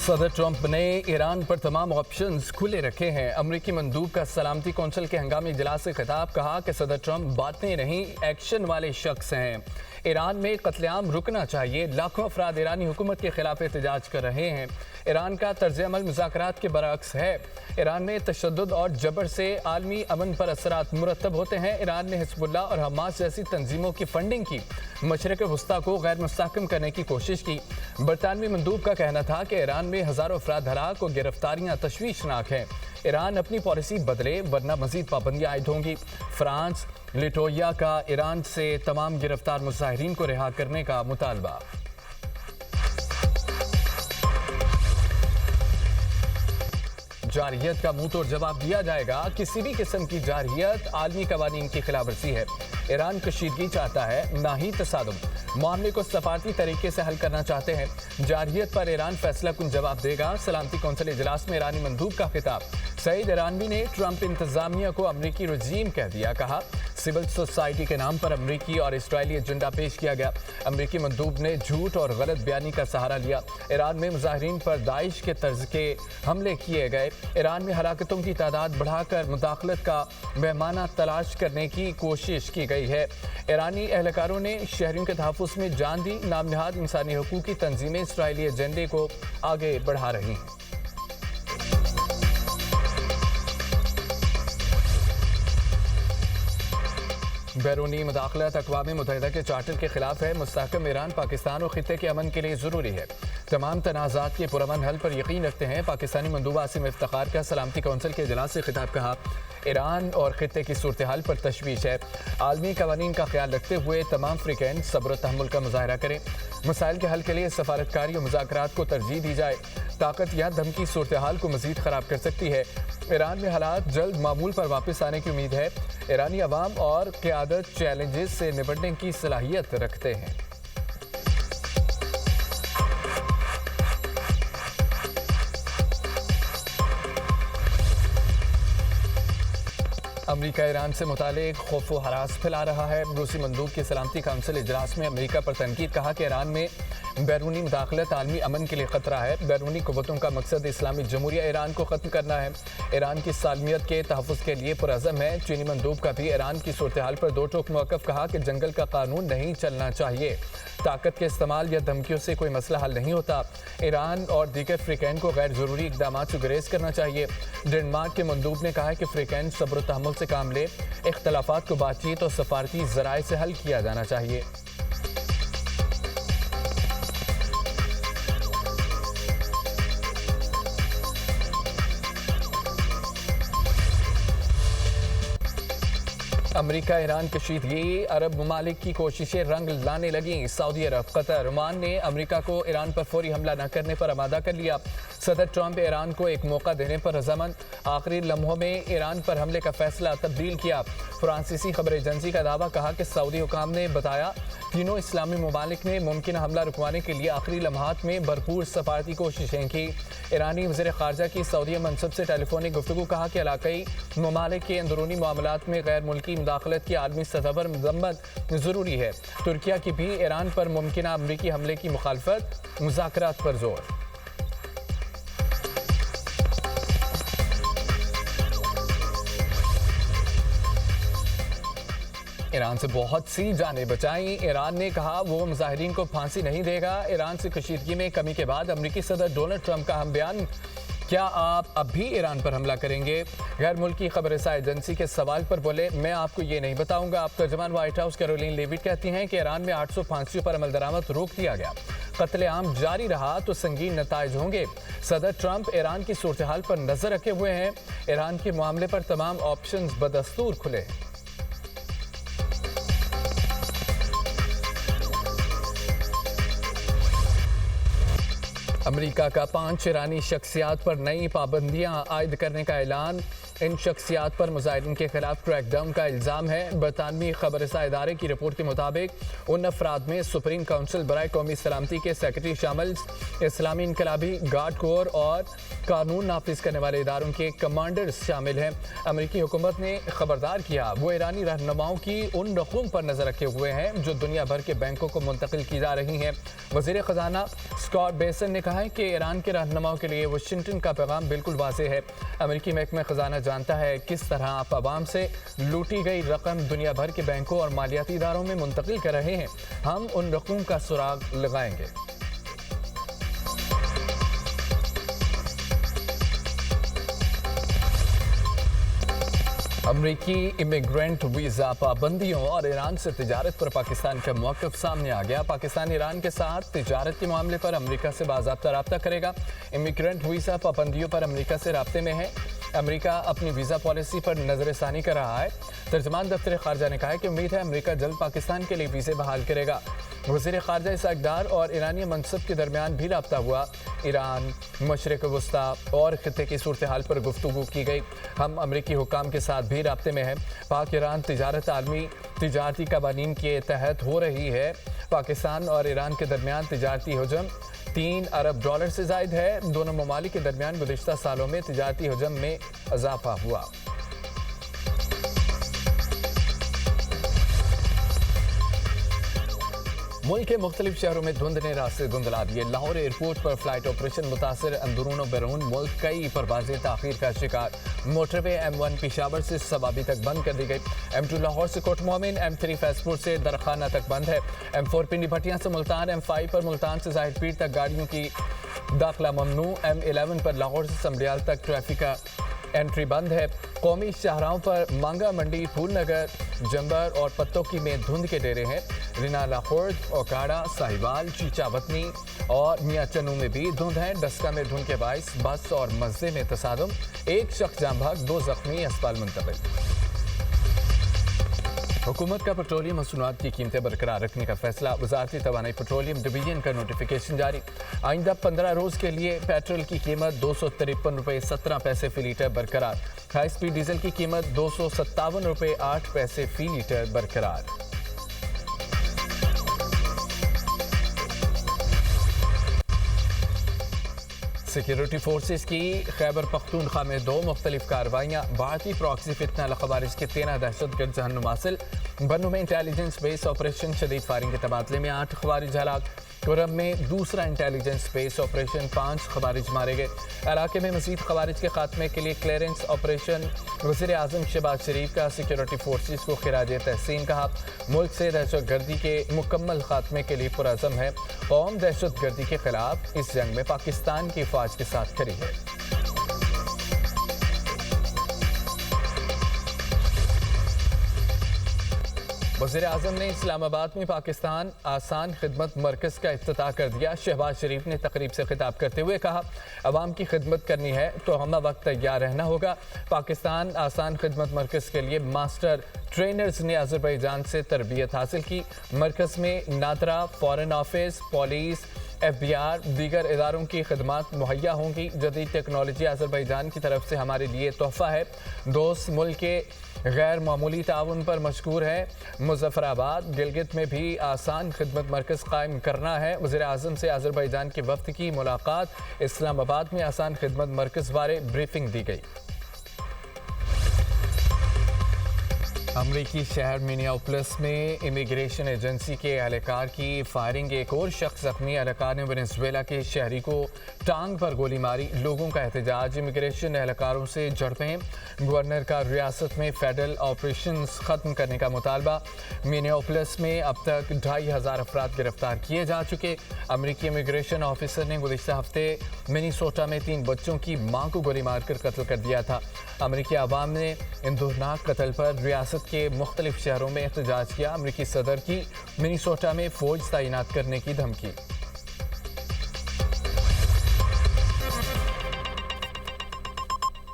सदर ट्रंप ने ईरान पर तमाम ऑप्शंस खुले रखे हैं। अमरीकी मंदूब का सलामती कौंसिल के हंगामी इजलास से खिताब, कहा कि सदर ट्रंप बातें नहीं एक्शन वाले शख्स हैं। ईरान में कत्लेआम रुकना चाहिए। लाखों अफराद ईरानी हुकूमत के खिलाफ एहतजाज कर रहे हैं। ईरान का तर्ज अमल मुज़ाकरात के बरअक्स है। ईरान में तशद्दुद और जबर से आलमी अमन पर असरात मुरतब होते हैं। ईरान ने हिज़्बुल्लाह और हमास जैसी तंजीमों की फंडिंग की, मशरिक़ वस्ता को गैर मुस्तहकम करने की कोशिश की। बरतानवी मंदूब का कहना था कि ईरान में हज़ारों अफराद हलाक और गिरफ्तारियाँ तशवीशनाक हैं। ईरान अपनी पॉलिसी बदले वरना मज़ीद पाबंदियाँ आयद होंगी। फ्रांस लिटोया का ईरान से तमाम गिरफ्तार मुजाहिरीन को रिहा करने का मुतालबा। जारहियत का मुंह तोड़ जवाब दिया जाएगा। किसी भी किस्म की जारहियत आलमी कवानीन की खिलाफवर्जी है। ईरान कशीदगी चाहता है, ना ही तसादुम। मामले को सफारती तरीके से हल करना चाहते हैं। जारहियत पर ईरान फैसला कुन जवाब देगा। सलामती कौंसिल इजलास में ईरानी मंदूब का खिताब। सईद ईरानवी ने ट्रंप इंतजामिया को अमरीकी रजीम कह दिया। कहा, सिविल सोसाइटी के नाम पर अमरीकी और इसराइली एजेंडा पेश किया गया। अमरीकी मंदूब ने झूठ और गलत बयानी का सहारा लिया। ईरान में मुजाहिरीन पर दाइश के तर्ज के हमले किए गए। ईरान में हलाकतों की तादाद बढ़ाकर मुदाखलत का बहमाना तलाश करने की कोशिश की गई है। ईरानी एहलकारों ने शहरियों के तहफ़्फ़ुज़ में जान दी। नाम नहाद इंसानी हकूक़ की तंजीमें इसराइली एजेंडे को आगे बढ़ा रही हैं। बैरूनी मुदाखलत अक़वाम मुत्तहिदा के चार्टर के खिलाफ है। मुस्तहकम ईरान पाकिस्तान और खित्ते के अमन के लिए ज़रूरी है। तमाम तनाज़ात के पुरअमन हल पर यकीन रखते हैं। पाकिस्तानी मंदूब आसिम इफ्तिखार का सलामती कौंसिल के इजलास से खिताब। कहा, ईरान और खित्ते की सूरत हाल पर तशवीश है। आलमी कवानीन का ख्याल रखते हुए तमाम अफ्रीकैन सब्र और तहम्मुल का मुजाहरा करें। मसाइल के हल के लिए सफारतकारी और मुज़ाकरात को तरजीह दी जाए। ताकत या धमकी सूरत हाल को मज़ीद ख़राब कर सकती है। ईरान में हालात जल्द मामूल पर वापस आने की उम्मीद है। ईरानी अवाम और क़यादत चैलेंजेस से निपटने की सलाहियत रखते हैं। अमरीका ईरान से मुतालिक खौफ व हरास फैला रहा है। रूसी मंदूब के सलामती काउंसिल इजलास में अमरीका पर तनकीद। कहा कि ईरान में बैरूनी मुदाखलत आलमी अमन के लिए खतरा है। बैरूनी क़ुव्वतों का मकसद इस्लामी जमहूरिया ईरान को ख़त्म करना है। ईरान की सालमियत के तहफ़्फ़ुज़ के लिए पुरअज़म है। चीनी मंदूब का भी ईरान की सूरत हाल पर दो टोक मौक़िफ़। कहा कि जंगल का कानून नहीं चलना चाहिए। ताकत के इस्तेमाल या धमकियों से कोई मसला हल नहीं होता। ईरान और दीगर अफ्रीकैन को गैर ज़रूरी इक़दामात से गुरेज करना चाहिए। डेनमार्क के मंदूब ने कहा है कि अफ्रीकैन सब्र और तहम्मुल से काम ले। इख्तलाफात को बातचीत और सफारती ज़राए से हल किया जाना चाहिए। अमरीका ईरान कशीदगी, अरब ममालिक की कोशिशें रंग लाने लगी। सऊदी अरब, कतर, ओमान ने अमरीका को ईरान पर फौरी हमला न करने पर आमादा कर लिया। सदर ट्रंप ईरान को एक मौका देने पर रजामंद। आखिरी लम्हों में ईरान पर हमले का फैसला तब्दील किया। फ्रांसीसी खबर एजेंसी का दावा। कहा कि सऊदी हुकाम ने बताया, तीनों इस्लामी ममालिक ने मुमकिन हमला रुकवाने के लिए आखिरी लम्हात में भरपूर सफारती कोशिशें की। ईरानी वज़ीर ख़ारजा की सऊदी मनसब से टेलीफोनिक गुफ्तगू। कहा कि इलाक़ाई ममालिक के अंदरूनी मामलात में गैर मुल्की मुदाखलत की आलमी सतह पर मज़म्मत ज़रूरी है। तुर्किया की भी ईरान पर मुमकिन अमरीकी हमले की मुखालफत, मुज़ाकरात पर जोर। ईरान से बहुत सी जानें बचाई। ईरान ने कहा वो मुजाहिरीन को फांसी नहीं देगा। ईरान से कशीदगी में कमी के बाद अमरीकी सदर डोनाल्ड ट्रंप का हम बयान। क्या आप अब भी ईरान पर हमला करेंगे? गैर मुल्की खबरसां एजेंसी के सवाल पर बोले, मैं आपको ये नहीं बताऊंगा। अब तर्जमान व्हाइट हाउस कैरोलिन लेविट कहती हैं कि ईरान में 800 फांसियों पर अमल दरामद रोक दिया गया। कत्लेआम जारी रहा तो संगीन नताइज होंगे। सदर ट्रंप ईरान की सूरत हाल पर नजर रखे हुए हैं। ईरान के मामले पर तमाम ऑप्शन बदस्तूर खुले हैं। अमरीका का 5 ईरानी शख्सियात पर नई पाबंदियां आयद करने का ऐलान। ان شخصیات پر مظاہرین کے خلاف کریک ڈاؤن کا الزام ہے۔ برطانوی خبر رساں ادارے کی رپورٹ کے مطابق ان افراد میں سپریم کونسل برائے قومی سلامتی کے سیکرٹری شامل، اسلامی انقلابی گارڈ کور اور قانون نافذ کرنے والے اداروں کے کمانڈرز شامل ہیں۔ امریکی حکومت نے خبردار کیا وہ ایرانی رہنماؤں کی ان رقوم پر نظر رکھے ہوئے ہیں جو دنیا بھر کے بینکوں کو منتقل کی جا رہی ہیں۔ وزیر خزانہ اسکاٹ بیسن نے کہا ہے کہ ایران کے رہنماؤں کے لیے واشنگٹن کا پیغام بالکل واضح ہے۔ امریکی محکمہ خزانہ جانتا ہے کس طرح آپ عوام سے لوٹی گئی رقم دنیا بھر کے بینکوں اور مالیاتی اداروں میں منتقل کر رہے ہیں۔ ہم ان رقوم کا سراغ لگائیں گے۔ امریکی امیگرینٹ ویزا پابندیوں اور ایران سے تجارت پر پاکستان کا موقف سامنے آ گیا۔ پاکستان ایران کے ساتھ تجارت کے معاملے پر امریکہ سے باضابطہ رابطہ کرے گا۔ امیگرینٹ ویزا پابندیوں پر امریکہ سے رابطے میں ہے۔ امریکہ اپنی ویزا پالیسی پر نظر ثانی کر رہا ہے۔ ترجمان دفتر خارجہ نے کہا ہے کہ امید ہے امریکہ جلد پاکستان کے لیے ویزے بحال کرے گا۔ وزیر خارجہ اسحاق ڈار اور ایرانی منصب کے درمیان بھی رابطہ ہوا۔ ایران، مشرق وسطیٰ اور خطے کی صورتحال پر گفتگو کی گئی۔ ہم امریکی حکام کے ساتھ بھی رابطے میں ہیں۔ پاک ایران تجارت عالمی تجارتی قوانین کے تحت ہو رہی ہے۔ پاکستان اور ایران کے درمیان تجارتی حجم $3 ارب سے زائد ہے۔ دونوں ممالک کے درمیان گزشتہ سالوں میں تجارتی حجم میں اضافہ ہوا۔ ملک کے مختلف شہروں میں دھند نے راستے دھندلا دیے۔ لاہور ایئرپورٹ پر فلائٹ آپریشن متاثر، اندرون و بیرون ملک کئی پروازیں تاخیر کا شکار۔ موٹر وے M1 پشاور سے صوابی تک بند کر دی گئی۔ M2 لاہور سے کوٹ مومن، M3 فیضپور سے درخانہ تک بند ہے۔ M4 پنڈی بھٹیاں سے ملتان، M5 پر ملتان سے ظاہر پیر تک گاڑیوں کی داخلہ ممنوع۔ M11 پر لاہور سے سمبلیال تک ٹریفک کا انٹری بند ہے۔ قومی شاہراہوں پر مانگا منڈی، پھول نگر، جمبر اور پتوکی میں دھند کے ڈیرے ہیں۔ رینالہ خورد، اوکاڑا، ساہیوال، چیچا وطنی اور میاں چنو میں بھی دھند ہے۔ ڈسکا میں دھند کے باعث بس اور مزے میں تصادم، ایک شخص جاں بحق، 2 زخمی اسپتال منتقل۔ حکومت کا پیٹرولیم مصنوعات کی قیمتیں برقرار رکھنے کا فیصلہ، وزارت توانائی پیٹرولیم ڈویژن کا نوٹیفیکیشن جاری۔ آئندہ 15 روز کے لیے پیٹرول کی قیمت $253.17 فی لیٹر برقرار۔ ہائی سپیڈ ڈیزل کی قیمت $257.08 فی لیٹر برقرار۔ سیکیورٹی فورسز کی خیبر پختونخوا میں 2 مختلف کارروائیاں، بھارتی پراکسی فتنہ الخوارج کے 13 دہشت گرد جہنم حاصل۔ بنو میں انٹیلیجنس بیس آپریشن، شدید فائرنگ کے تبادلے میں 8 خوارج ہلاک۔ کرم میں دوسرا انٹیلیجنس بیس آپریشن، 5 خوارج مارے گئے۔ علاقے میں مزید خوارج کے خاتمے کے لیے کلیئرنس آپریشن۔ وزیر اعظم شہباز شریف کا سیکیورٹی فورسز کو خراج تحسین کہا۔ ملک سے دہشت گردی کے مکمل خاتمے کے لیے پرعزم ہے۔ قوم دہشت گردی کے خلاف اس جنگ میں پاکستان کی فوج کے ساتھ کھڑی ہے۔ وزیر اعظم نے اسلام آباد میں پاکستان آسان خدمت مرکز کا افتتاح کر دیا۔ شہباز شریف نے تقریب سے خطاب کرتے ہوئے کہا، عوام کی خدمت کرنی ہے تو ہمہ وقت تیار رہنا ہوگا۔ پاکستان آسان خدمت مرکز کے لیے ماسٹر ٹرینرز نے آذربائیجان سے تربیت حاصل کی۔ مرکز میں NADRA, foreign office, police, FBR دیگر اداروں کی خدمات مہیا ہوں گی۔ جدید ٹیکنالوجی آذربائیجان کی طرف سے ہمارے لیے تحفہ ہے۔ دوست ملک کے غیر معمولی تعاون پر مشکور ہے۔ مظفر آباد، گلگت میں بھی آسان خدمت مرکز قائم کرنا ہے۔ وزیر اعظم سے آذربائیجان کے وفد کی ملاقات، اسلام آباد میں آسان خدمت مرکز بارے بریفنگ دی گئی۔ امریکی شہر منیاپولس میں امیگریشن ایجنسی کے اہلکار کی فائرنگ، ایک اور شخص زخمی۔ اہلکار نے وینزویلا کے شہری کو ٹانگ پر گولی ماری۔ لوگوں کا احتجاج، امیگریشن اہلکاروں سے جھڑپیں، گورنر کا ریاست میں فیڈرل آپریشنز ختم کرنے کا مطالبہ۔ منیاپولس میں اب تک 2500 افراد گرفتار کیے جا چکے۔ امریکی امیگریشن آفیسر نے گزشتہ ہفتے منیسوٹا میں 3 بچوں کی ماں کو گولی مار کر قتل کر دیا تھا۔ امریکی عوام نے اندھورناک قتل پر ریاست کے مختلف شہروں میں احتجاج کیا۔ امریکی صدر کی منیسوٹا میں فوج تعینات کرنے کی دھمکی۔